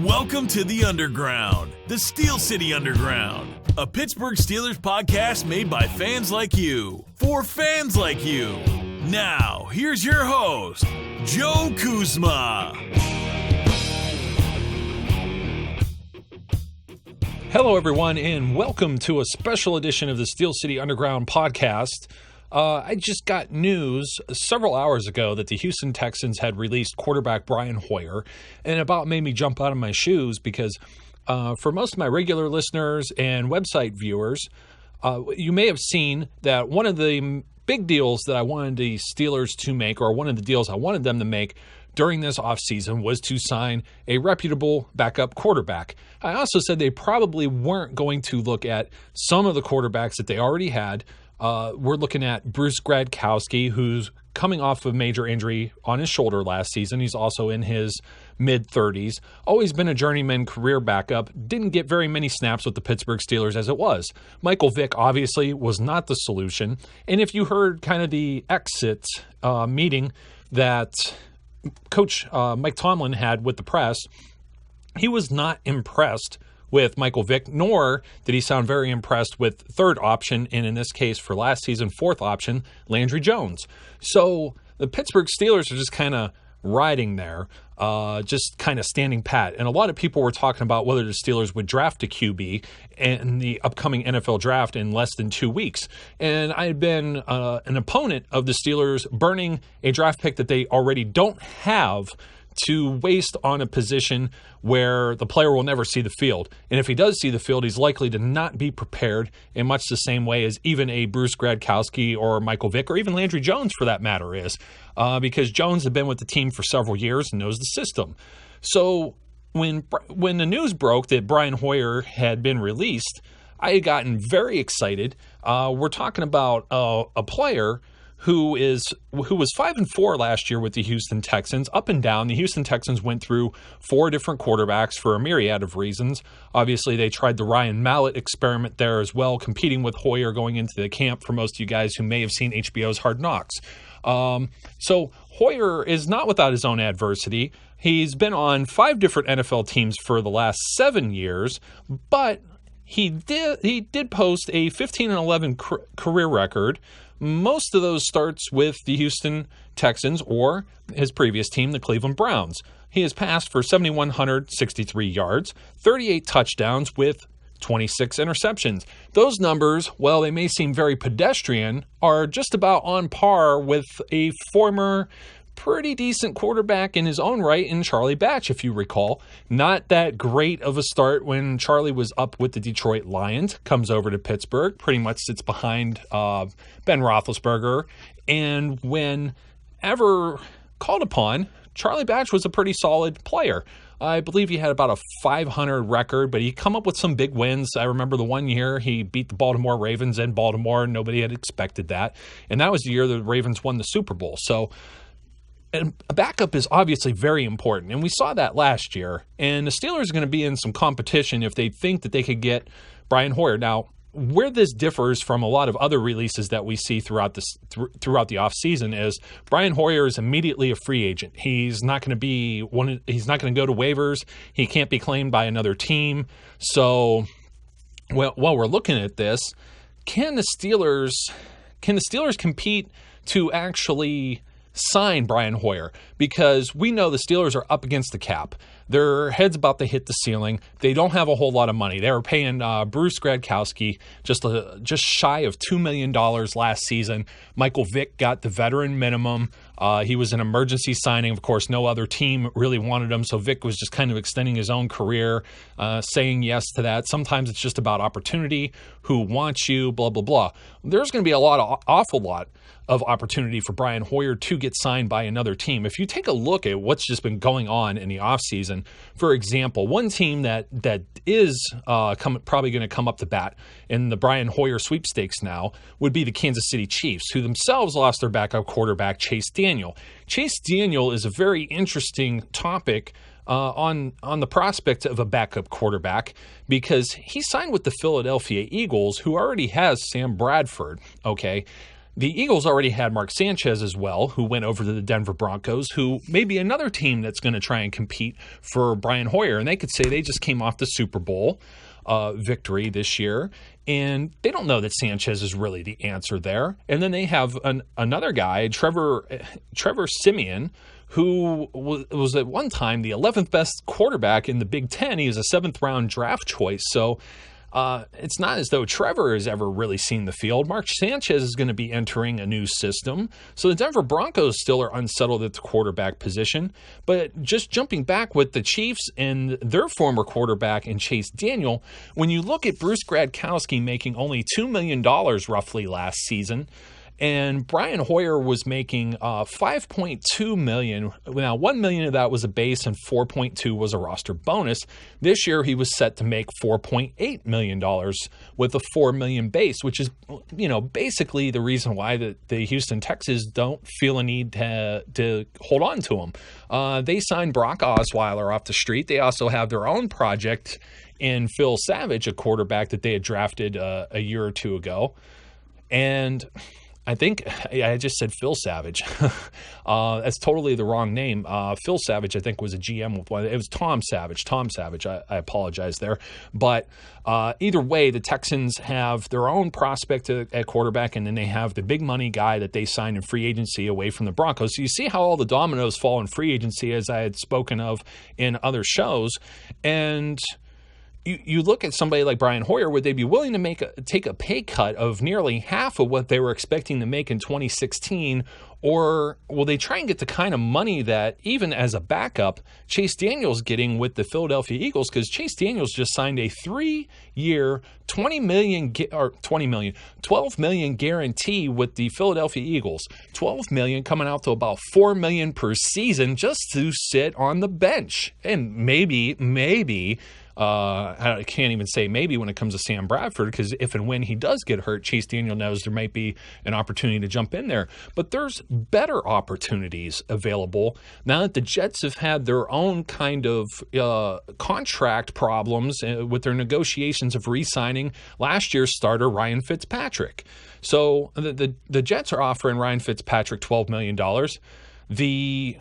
Welcome to the Underground, the Steel City Underground, a Pittsburgh Steelers podcast made by fans like you, for fans like you. Now, here's your host, Joe Kuzma. Hello, everyone, and welcome to a special edition of the Steel City Underground podcast. I just got news several hours ago that the Houston Texans had released quarterback Brian Hoyer, and it about made me jump out of my shoes because for most of my regular listeners and website viewers, you may have seen that one of the big deals that I wanted the Steelers to make, or one of the deals I wanted them to make during this offseason, was to sign a reputable backup quarterback. I also said they probably weren't going to look at some of the quarterbacks that they already had. We're looking at Bruce Gradkowski, who's coming off of a major injury on his shoulder last season. He's also in his mid-30s. Always been a journeyman career backup. Didn't get very many snaps with the Pittsburgh Steelers as it was. Michael Vick obviously was not the solution. And if you heard kind of the exit meeting that Coach Mike Tomlin had with the press, he was not impressed with Michael Vick, nor did he sound very impressed with third option, and in this case for last season, fourth option, Landry Jones. So the Pittsburgh Steelers are just kind of riding there, just kind of standing pat. And a lot of people were talking about whether the Steelers would draft a QB in the upcoming NFL draft in less than 2 weeks. And I had been an opponent of the Steelers burning a draft pick that they already don't have to waste on a position where the player will never see the field. And if he does see the field, he's likely to not be prepared in much the same way as even a Bruce Gradkowski or Michael Vick or even Landry Jones for that matter is, because Jones had been with the team for several years and knows the system. So when the news broke that Brian Hoyer had been released, I had gotten very excited. We're talking about a player who was 5-4 last year with the Houston Texans. Up and down, the Houston Texans went through 4 different quarterbacks for a myriad of reasons. Obviously, they tried the Ryan Mallett experiment there as well, competing with Hoyer going into the camp for most of you guys who may have seen HBO's Hard Knocks. So Hoyer is not without his own adversity. He's been on 5 different NFL teams for the last 7 years, but he did post a 15-11 career record. Most of those starts with the Houston Texans or his previous team, the Cleveland Browns. He has passed for 7,163 yards, 38 touchdowns with 26 interceptions. Those numbers, while they may seem very pedestrian, are just about on par with a former pretty decent quarterback in his own right in Charlie Batch, if you recall. Not that great of a start when Charlie was up with the Detroit Lions, comes over to Pittsburgh, pretty much sits behind Ben Roethlisberger, and whenever called upon, Charlie Batch was a pretty solid player. I believe he had about a 500 record, but he come up with some big wins. I remember the one year he beat the Baltimore Ravens in Baltimore. Nobody had expected that, and that was the year the Ravens won the Super Bowl. So and a backup is obviously very important, and we saw that last year. And the Steelers are going to be in some competition if they think that they could get Brian Hoyer. Now, where this differs from a lot of other releases that we see throughout the offseason is Brian Hoyer is immediately a free agent. He's not going to he's not going to go to waivers. He can't be claimed by another team. So, while we're looking at this, can the Steelers compete to actually sign Brian Hoyer? Because we know the Steelers are up against the cap. Their head's about to hit the ceiling. They don't have a whole lot of money. They were paying Bruce Gradkowski just shy of $2 million last season. Michael Vick got the veteran minimum. He was an emergency signing. Of course, no other team really wanted him, so Vick was just kind of extending his own career, saying yes to that. Sometimes it's just about opportunity, who wants you, blah, blah, blah. There's going to be awful lot of opportunity for Brian Hoyer to get signed by another team. If you take a look at what's just been going on in the offseason, for example, one team that is probably going to come up to bat in the Brian Hoyer sweepstakes now would be the Kansas City Chiefs, who themselves lost their backup quarterback, Chase Daniel. Chase Daniel is a very interesting topic on the prospect of a backup quarterback because he signed with the Philadelphia Eagles, who already has Sam Bradford, okay? The Eagles already had Mark Sanchez as well, who went over to the Denver Broncos, who may be another team that's going to try and compete for Brian Hoyer. And they could say they just came off the Super Bowl victory this year, and they don't know that Sanchez is really the answer there. And then they have another guy, Trevor Siemian, who was at one time the 11th best quarterback in the Big Ten. He was a 7th-round draft choice. So it's not as though Trevor has ever really seen the field. Mark Sanchez is going to be entering a new system. So the Denver Broncos still are unsettled at the quarterback position. But just jumping back with the Chiefs and their former quarterback in Chase Daniel, when you look at Bruce Gradkowski making only $2 million roughly last season, and Brian Hoyer was making $5.2 million. Now, $1 million of that was a base and $4.2 was a roster bonus. This year, he was set to make $4.8 million with a $4 million base, which is, basically the reason why the Houston Texans don't feel a need to hold on to him. They signed Brock Osweiler off the street. They also have their own project in Phil Savage, a quarterback that they had drafted a year or two ago. And I think I just said Phil Savage. That's totally the wrong name. Phil Savage, I think, was a GM with one. It was Tom Savage. I apologize there. But either way, the Texans have their own prospect at quarterback, and then they have the big money guy that they signed in free agency away from the Broncos. So you see how all the dominoes fall in free agency, as I had spoken of in other shows. And you look at somebody like Brian Hoyer, would they be willing to take a pay cut of nearly half of what they were expecting to make in 2016, or will they try and get the kind of money that, even as a backup, Chase Daniel's getting with the Philadelphia Eagles? Because Chase Daniels just signed a 3-year, $12 million guarantee with the Philadelphia Eagles. $12 million coming out to about $4 million per season just to sit on the bench, and maybe. I can't even say maybe when it comes to Sam Bradford, because if and when he does get hurt, Chase Daniel knows there might be an opportunity to jump in there. But there's better opportunities available now that the Jets have had their own kind of contract problems with their negotiations of re-signing last year's starter Ryan Fitzpatrick. So the Jets are offering Ryan Fitzpatrick $12 million. The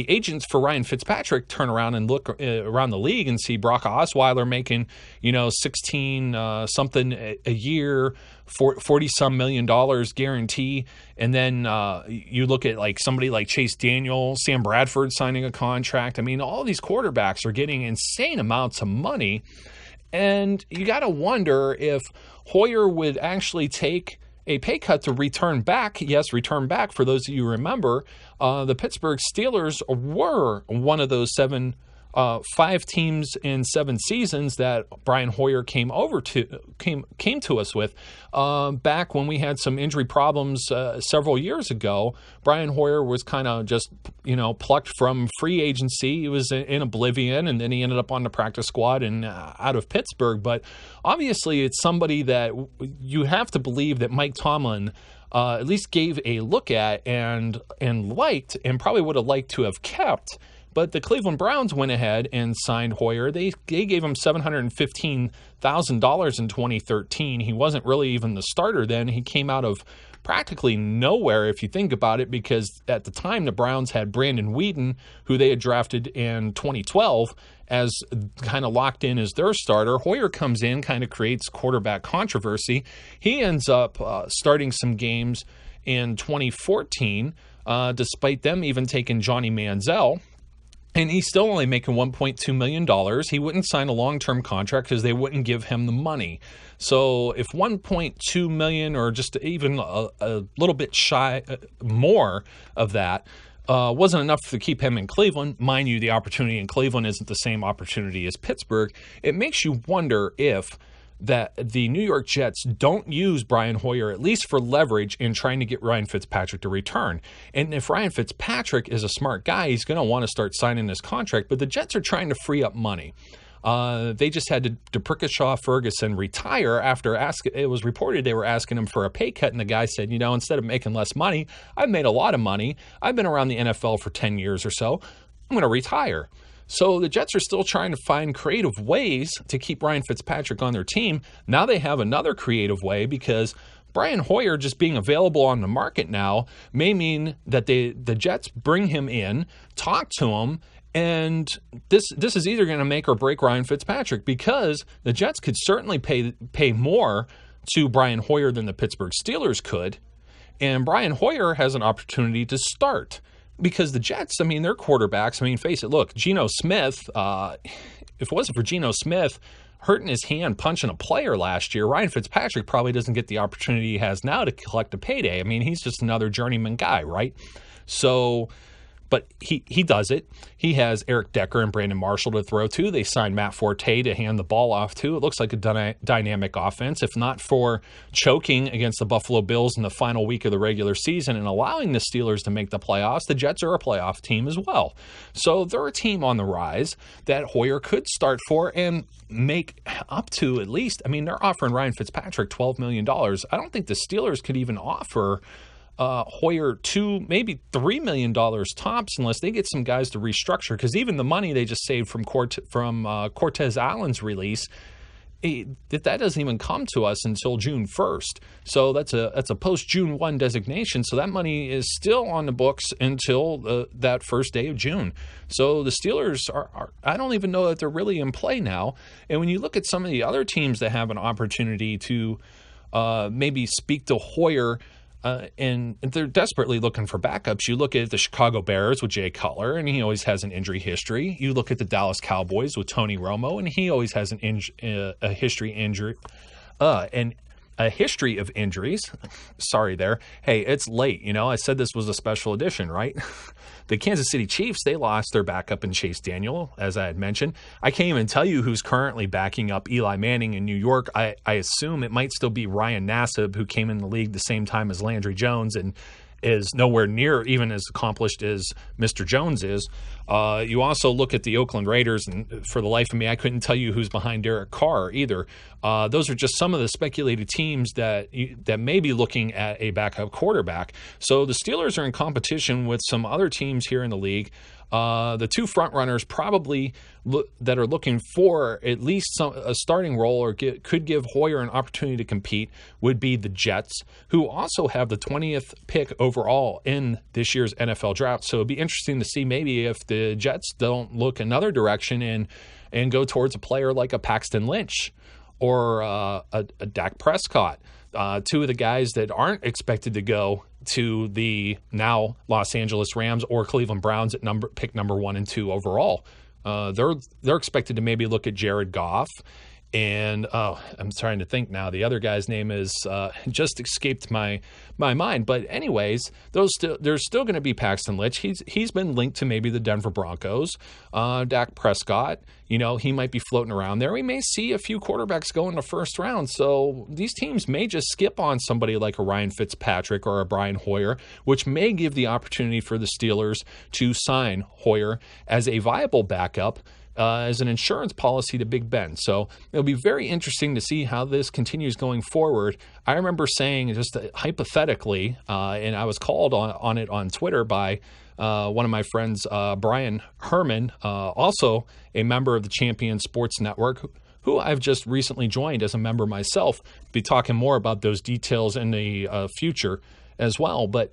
agents for Ryan Fitzpatrick turn around and look around the league and see Brock Osweiler making, 16 something a year, $40-some million guarantee. And then you look at like somebody like Chase Daniel, Sam Bradford signing a contract. I mean, all these quarterbacks are getting insane amounts of money. And you got to wonder if Hoyer would actually take a pay cut to return back. Yes, return back. For those of you who remember, the Pittsburgh Steelers were one of those 5 teams in 7 seasons that Brian Hoyer came to us with. Back when we had some injury problems several years ago, Brian Hoyer was kind of just, plucked from free agency. He was in oblivion, and then he ended up on the practice squad and out of Pittsburgh. But obviously, it's somebody that you have to believe that Mike Tomlin at least gave a look at and liked, and probably would have liked to have kept. But the Cleveland Browns went ahead and signed Hoyer. They gave him $715,000 in 2013. He wasn't really even the starter then. He came out of practically nowhere, if you think about it, because at the time the Browns had Brandon Whedon, who they had drafted in 2012, as kind of locked in as their starter. Hoyer comes in, kind of creates quarterback controversy. He ends up starting some games in 2014, despite them even taking Johnny Manziel. And he's still only making $1.2 million. He wouldn't sign a long-term contract because they wouldn't give him the money. So if $1.2 million, or just even a little bit shy more of that, wasn't enough to keep him in Cleveland, mind you, the opportunity in Cleveland isn't the same opportunity as Pittsburgh, it makes you wonder if that the New York Jets don't use Brian Hoyer, at least for leverage, in trying to get Ryan Fitzpatrick to return. And if Ryan Fitzpatrick is a smart guy, he's going to want to start signing this contract, but the Jets are trying to free up money. They just had to Deprickashaw Ferguson retire after it was reported they were asking him for a pay cut, and the guy said, instead of making less money, I've made a lot of money. I've been around the NFL for 10 years or so. I'm going to retire. So the Jets are still trying to find creative ways to keep Ryan Fitzpatrick on their team. Now they have another creative way, because Brian Hoyer just being available on the market now may mean that the Jets bring him in, talk to him, and this is either going to make or break Ryan Fitzpatrick, because the Jets could certainly pay more to Brian Hoyer than the Pittsburgh Steelers could, and Brian Hoyer has an opportunity to start. Because the Jets, I mean, their quarterbacks, I mean, face it, look, Geno Smith, if it wasn't for Geno Smith hurting his hand punching a player last year, Ryan Fitzpatrick probably doesn't get the opportunity he has now to collect a payday. I mean, he's just another journeyman guy, right? So, but he does it. He has Eric Decker and Brandon Marshall to throw to. They signed Matt Forte to hand the ball off to. It looks like a dynamic offense. If not for choking against the Buffalo Bills in the final week of the regular season and allowing the Steelers to make the playoffs, the Jets are a playoff team as well. So they're a team on the rise that Hoyer could start for and make up to at least, I mean, they're offering Ryan Fitzpatrick $12 million. I don't think the Steelers could even offer Hoyer $2, maybe $3 million tops, unless they get some guys to restructure. Because even the money they just saved from Cortez Allen's release, that doesn't even come to us until June 1st. So that's a post June 1 designation. So that money is still on the books until that first day of June. So the Steelers are I don't even know that they're really in play now. And when you look at some of the other teams that have an opportunity to maybe speak to Hoyer, and they're desperately looking for backups. You look at the Chicago Bears with Jay Cutler, and he always has an injury history. You look at the Dallas Cowboys with Tony Romo, and he always has a history of injuries. Sorry there. Hey, it's late. I said this was a special edition, right? The Kansas City Chiefs, they lost their backup in Chase Daniel, as I had mentioned. I can't even tell you who's currently backing up Eli Manning in New York. I assume it might still be Ryan Nassib, who came in the league the same time as Landry Jones and is nowhere near even as accomplished as Mr. Jones is. You also look at the Oakland Raiders, and for the life of me, I couldn't tell you who's behind Derek Carr either. Those are just some of the speculated teams that may be looking at a backup quarterback. So the Steelers are in competition with some other teams here in the league. The two front runners probably that are looking for at least a starting role or could give Hoyer an opportunity to compete would be the Jets, who also have the 20th pick overall in this year's NFL draft. So it'd be interesting to see maybe if the Jets don't look another direction and go towards a player like a Paxton Lynch or a Dak Prescott. Two of the guys that aren't expected to go to the now Los Angeles Rams or Cleveland Browns at pick number 1 and 2 overall. They're expected to maybe look at Jared Goff. And I'm trying to think now. The other guy's name is just escaped my mind. But anyways, there's still going to be Paxton Lynch. He's been linked to maybe the Denver Broncos. Dak Prescott, he might be floating around there. We may see a few quarterbacks go in the first round. So these teams may just skip on somebody like a Ryan Fitzpatrick or a Brian Hoyer, which may give the opportunity for the Steelers to sign Hoyer as a viable backup, as an insurance policy to Big Ben. So it'll be very interesting to see how this continues going forward. I remember saying, just hypothetically, and I was called on it on Twitter by one of my friends, Brian Herman, also a member of the Champion Sports Network, who I've just recently joined as a member myself. Be talking more about those details in the future as well. But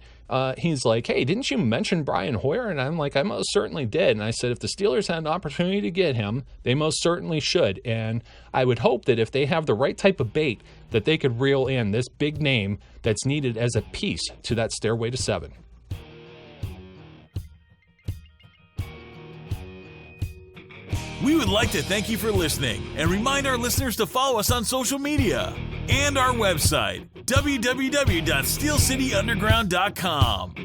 he's like, hey, didn't you mention Brian Hoyer? And I'm like, I most certainly did. And I said, if the Steelers had an opportunity to get him, they most certainly should. And I would hope that if they have the right type of bait, that they could reel in this big name that's needed as a piece to that stairway to 7. We would like to thank you for listening and remind our listeners to follow us on social media and our website, www.steelcityunderground.com.